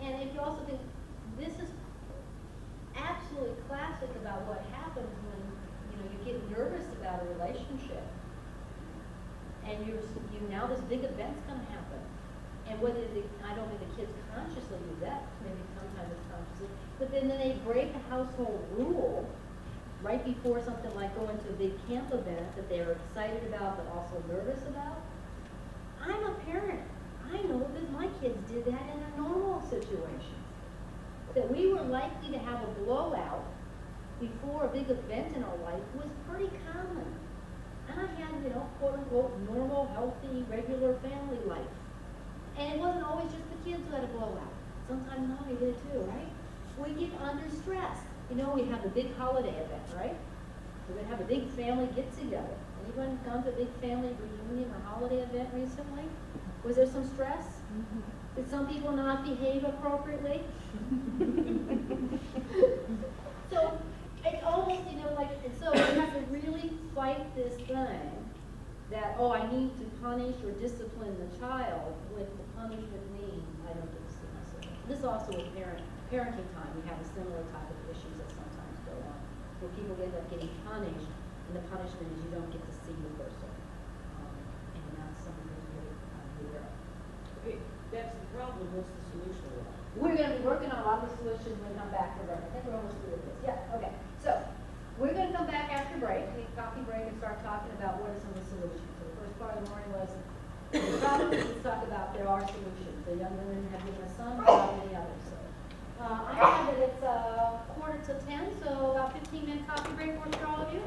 And if you also think, this is absolutely classic about what happens when, you know, you get nervous about a relationship. And you now this big event's gonna happen. And whether I don't think the kids consciously do that, maybe sometimes it's consciously, but then they break a household rule right before something like going to a big camp event that they're excited about but also nervous about. I'm a parent. I know because my kids did that in a normal situation. That we were likely to have a blowout before a big event in our life was pretty common. And I had, you know, quote unquote, normal, healthy, regular family life. And it wasn't always just the kids who had a blowout. Sometimes mommy did too, right? We get under stress. You know, we have a big holiday event, right? We're gonna have a big family get together. Anyone gone to a big family reunion or holiday event recently? Was there some stress? Did some people not behave appropriately? So it's almost, you know, like, and so we have to really fight this thing that, oh, I need to punish or discipline the child, when the punishment means I don't get to see my sibling. This is also with parenting time. We have a similar type of issues that sometimes go on, where people end up getting punished, and the punishment is you don't get to see the person. And that's something that's really aware of. Hey, that's the problem. What's the solution to that? We're going to be working on a lot of solutions when we come back for break. I think we're almost through with this. Yeah, okay. So, we're going to come back after break, take a coffee break, and start talking about what are some of the solutions. So the first part of the morning was the problem. Let's talk about there are solutions. The young women have given us some, not many others. So, I have that it's 9:45, so about 15-minute coffee break works for all of you.